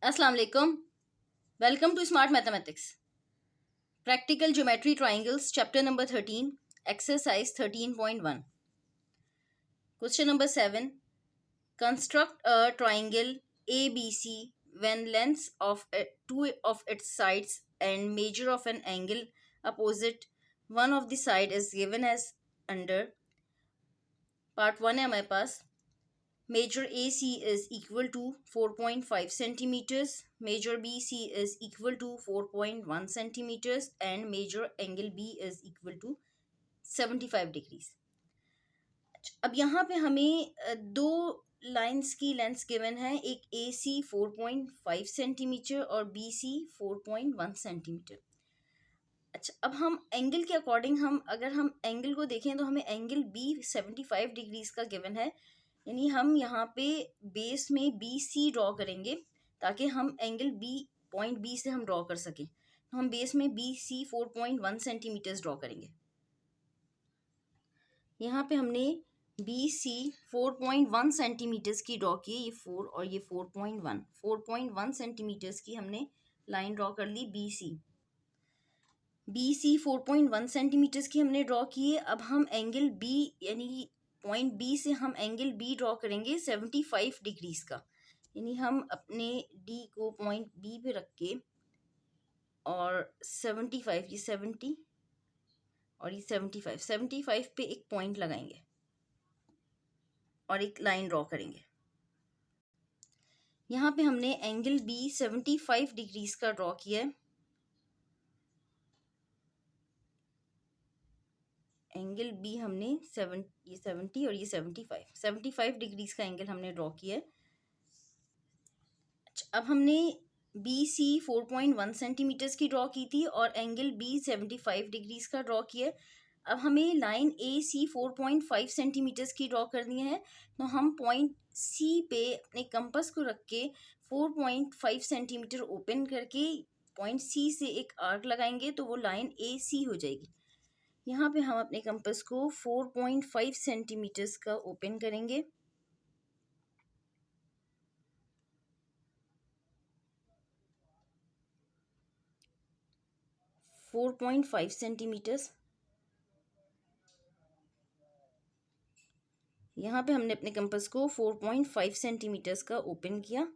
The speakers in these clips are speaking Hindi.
अस्सलाम वालेकुम। Welcome to smart mathematics. Practical geometry triangles chapter number 13 exercise 13.1। Question number 7, construct a triangle ABC when lengths of two of its sides and measure of an angle opposite one of the side is given as under। Part 1 है हमारे पास। Measure AC is equal to 4.5 centimeters, measure BC is equal to 4.1 centimeters and measure angle B is equal to 75 degrees। अब यहाँ पे हमें दो लाइंस की लेंथ्स गिवन है, एक AC 4.5 सेंटीमीटर और BC 4.1 सेंटीमीटर। अच्छा, अब हम एंगल के अकॉर्डिंग अगर हम एंगल को देखें तो हमें एंगल B 75 डिग्रीज का गिवन है, यानी हम यहाँ पे बेस में बी सी ड्रॉ करेंगे ताकि हम एंगल पॉइंट बी से हम ड्रॉ कर सकें। तो हम बेस में बी सी 4.1 सेंटीमीटर्स ड्रॉ करेंगे। यहाँ पे हमने बी सी 4.1 सेंटीमीटर्स की ड्रॉ की, ये 4 और ये 4.1 सेंटीमीटर्स की हमने लाइन ड्रॉ कर ली। बी सी 4.1 सेंटीमीटर्स की हमने ड्रॉ की है। अब हम एंगल बी यानी पॉइंट बी से हम एंगल बी ड्रॉ करेंगे 75 डिग्रीज का, यानी हम अपने डी को पॉइंट बी पे रख के और 75 ये 70 और ये 75 पे एक पॉइंट लगाएंगे और एक लाइन ड्रॉ करेंगे। यहाँ पे हमने एंगल बी 75 डिग्रीज का ड्रॉ किया है। एंगल बी हमने ये 70 और ये 75 डिग्रीज का एंगल हमने ड्रॉ किया है। अब हमने बी सी 4.1 सेंटीमीटर्स की ड्रॉ की थी और एंगल बी 75 डिग्रीज का ड्रॉ किया। अब हमें लाइन ए सी 4.5 सेंटीमीटर्स की ड्रॉ करनी है, तो हम पॉइंट सी पे अपने कंपास को रख के 4.5 सेंटीमीटर ओपन करके पॉइंट सी से एक आर्क लगाएंगे तो वो लाइन ए सी हो जाएगी। यहाँ पे हम अपने कंपास को 4.5 सेंटीमीटर्स का ओपन करेंगे। Four 4.5 centimetres. यहाँ पे हमने अपने कंपास को 4.5 सेंटीमीटर्स का ओपन किया।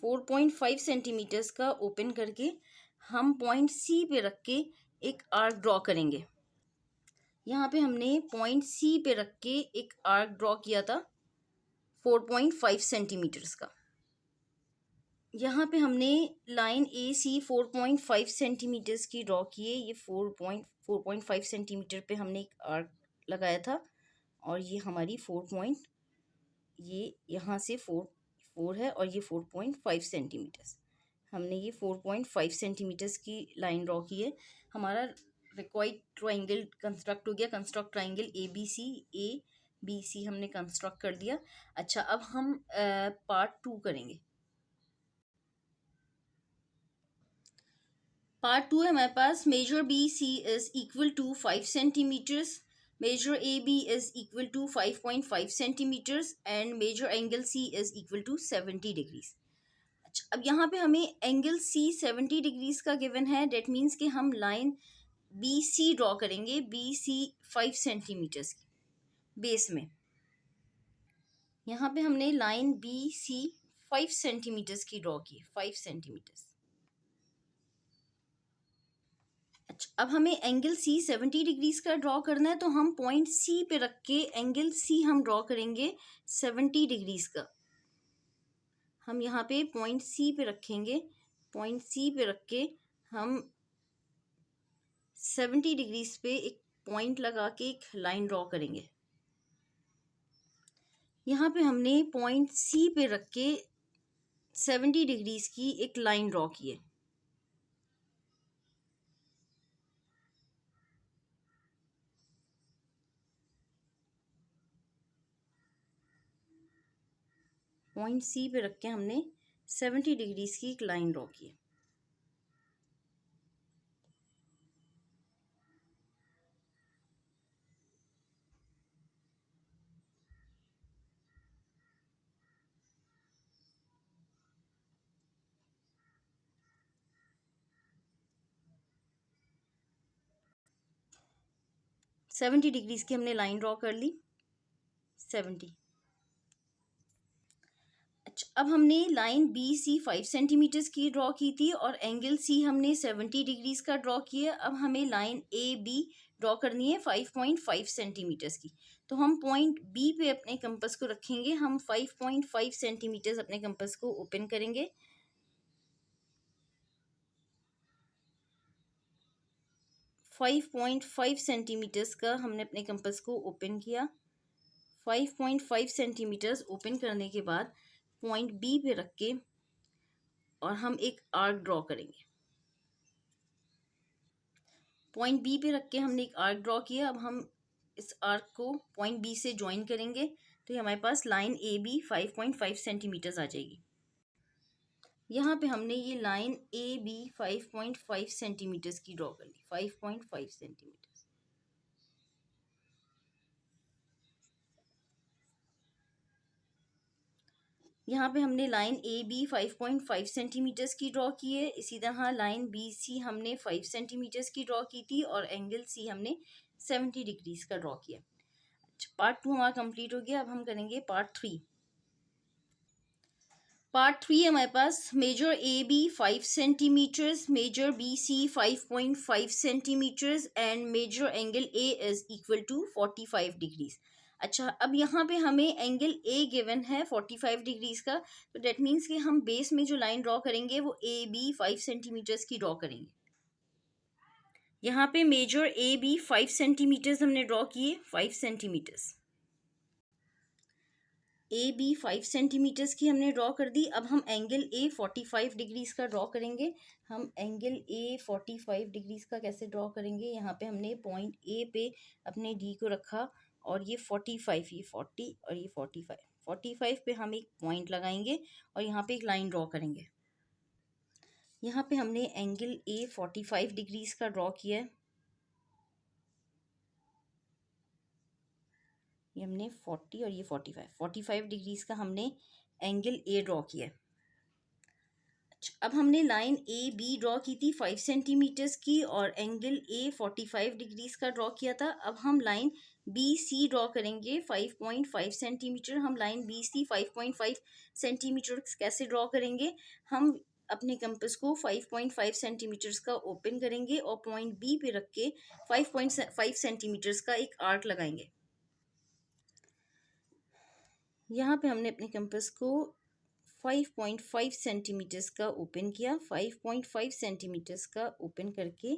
फोर 4.5 सेंटीमीटर्स का ओपन करके हम पॉइंट सी पे रख के एक आर्क ड्रॉ करेंगे। यहाँ पे हमने पॉइंट सी पे रख के एक आर्क ड्रॉ किया था 4.5 सेंटीमीटर्स का। यहाँ पे हमने लाइन ए सी 4.5 सेंटीमीटर्स की ड्रॉ की है। ये 4.5 सेंटीमीटर पे हमने एक आर्क लगाया था और ये हमारी ये यहाँ से 4 है और ये 4.5 सेंटीमीटर्स। हमने ये 4.5 सेंटीमीटर्स की लाइन ड्रॉ की है। हमारा रिक्वायर्ड ट्राइंगल कंस्ट्रक्ट हो गया। Construct triangle A B C हमने कंस्ट्रक्ट कर दिया। अच्छा, अब हम पार्ट 2 करेंगे। पार्ट 2 है हमारे पास। Measure B C is equal to 5 centimetres, measure AB is equal to 5.5 centimeters and measure angle C is equal to 70 degrees। अच्छा, अब यहाँ पे हमें एंगल C 70 डिग्रीज का गिवन है। डेट मीन्स कि हम लाइन BC ड्रॉ करेंगे, BC 5 सेंटीमीटर्स की बेस में। यहाँ पे हमने लाइन BC 5 सेंटीमीटर्स की ड्रॉ की, 5 सेंटीमीटर्स। अच्छा, अब हमें एंगल C 70 डिग्रीज का ड्रॉ करना है, तो हम पॉइंट C पे रख के एंगल C हम ड्रॉ करेंगे 70 डिग्रीज का। हम यहाँ पे पॉइंट C पे रखेंगे, पॉइंट C पे रख के हम 70 डिग्रीज पे एक पॉइंट लगा के एक लाइन ड्रॉ करेंगे। यहाँ पे हमने पॉइंट C पे रख के 70 डिग्रीज की एक लाइन ड्रॉ की है। पॉइंट C पे रख के हमने 70 डिग्रीज की एक लाइन ड्रॉ की है। 70 डिग्रीज की हमने लाइन ड्रॉ कर ली, 70। अच्छा, अब हमने लाइन बी सी 5 सेंटीमीटर्स की ड्रॉ की थी और एंगल सी हमने 70 डिग्रीज का ड्रॉ किया। अब हमें लाइन ए बी ड्रॉ करनी है 5.5 सेंटीमीटर्स की। तो हम पॉइंट बी पे अपने कंपास को रखेंगे। हम 5.5 सेंटीमीटर्स अपने कंपास को ओपन करेंगे। फाइव पॉइंट फाइव सेंटीमीटर्स का हमने अपने कंपास को ओपन किया। 5.5 सेंटीमीटर्स ओपन करने के बाद पॉइंट बी पे रख के और हम एक आर्क ड्रॉ करेंगे। पॉइंट बी पे रख के हमने एक आर्क ड्रॉ किया। अब हम इस आर्क को पॉइंट बी से ज्वाइन करेंगे तो ये हमारे पास लाइन ए बी 5.5 सेंटीमीटर्स आ जाएगी। यहाँ पे हमने ये लाइन ए बी 5.5 सेंटीमीटर्स की ड्रॉ कर ली, 5.5 सेंटीमीटर्स। यहाँ पे हमने लाइन ए बी 5.5 सेंटीमीटर्स की ड्रॉ की है। इसी तरह लाइन बी सी हमने 5 सेंटीमीटर्स की ड्रॉ की थी और एंगल सी हमने 70 डिग्रीज का ड्रॉ किया। अच्छा, पार्ट 2 हमारा कंप्लीट हो गया। अब हम करेंगे पार्ट 3। पार्ट 3 हमारे पास measure A B 5 centimetres, measure B C 5.5 centimetres and measure angle A is equal to 45 degrees. अच्छा, अब यहाँ पे हमें एंगल ए गिवन है 45 डिग्रीज का, तो डेट मीन्स कि हम बेस में जो लाइन ड्रॉ करेंगे वो ए बी 5 सेंटीमीटर्स की ड्रॉ करेंगे। यहाँ पे मेजर ए बी 5 सेंटीमीटर्स हमने ड्रॉ किए, 5 सेंटीमीटर्स। ए बी 5 सेंटीमीटर्स की हमने ड्रॉ कर दी। अब हम एंगल ए 45 डिग्रीज का ड्रॉ करेंगे। हम एंगल ए 45 डिग्रीज का कैसे ड्रॉ करेंगे? यहाँ पे हमने पॉइंट ए पे अपने डी को रखा और ये 45, ये 40 और ये 45 पे हम एक पॉइंट लगाएंगे और यहाँ पे एक लाइन ड्रॉ करेंगे। यहाँ पे हमने एंगल ए 45 डिग्रीज का ड्रॉ किया है। ये हमने 40 और ये 45 डिग्रीज का हमने एंगल ए ड्रॉ किया है। अब हमने लाइन ए बी ड्रॉ की थी 5 सेंटीमीटर्स की और एंगल ए 45 डिग्रीज का ड्रॉ किया था। अब हम लाइन बी सी ड्रॉ करेंगे 5.5 सेंटीमीटर। हम लाइन बी सी 5.5 सेंटीमीटर कैसे ड्रॉ करेंगे? हम अपने कंपास को 5.5 सेंटीमीटर्स का ओपन करेंगे और पॉइंट बी पे रख के 5.5 सेंटीमीटर्स का एक आर्क लगाएंगे। यहाँ पे हमने अपने कंपास को 5.5 सेंटीमीटर्स का ओपन किया। 5.5 सेंटीमीटर्स का ओपन करके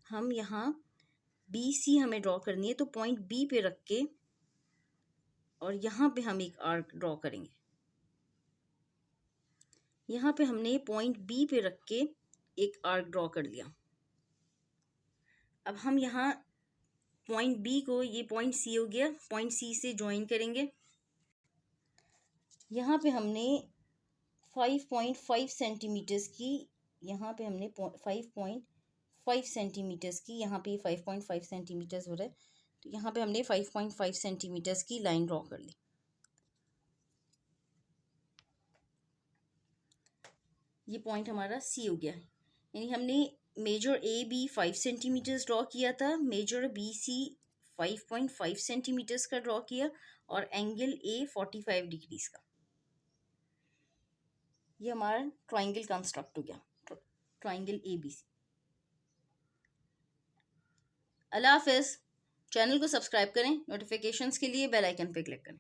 हम यहाँ बी सी हमें ड्रॉ करनी है, तो पॉइंट बी पे रख के और यहाँ पे हम एक आर्क ड्रॉ करेंगे। यहाँ पे हमने पॉइंट बी पे रख के एक आर्क ड्रॉ कर लिया। अब हम यहाँ पॉइंट बी को, ये पॉइंट सी हो गया, पॉइंट सी से ज्वाइन करेंगे। यहाँ पे हमने 5.5 सेंटीमीटर्स की, यहाँ पे हमने 5.5 सेंटीमीटर्स की, यहाँ पे 5.5 सेंटीमीटर्स हो रहा है, तो यहाँ पे हमने 5.5 सेंटीमीटर्स की लाइन ड्रॉ कर ली। ये पॉइंट हमारा सी हो गया, यानी हमने measure A B 5 centimetres draw किया था, मेजर बी सी 5.5 सेंटीमीटर्स का ड्रॉ किया और एंगल ए 45 डिग्रीज का। ये हमारा ट्राइंगल कंस्ट्रक्ट हो गया, ट्राइंगल ए बी सी। अल्लाह हाफिज़। चैनल को सब्सक्राइब करें, नोटिफिकेशंस के लिए बेल आइकन पे क्लिक करें।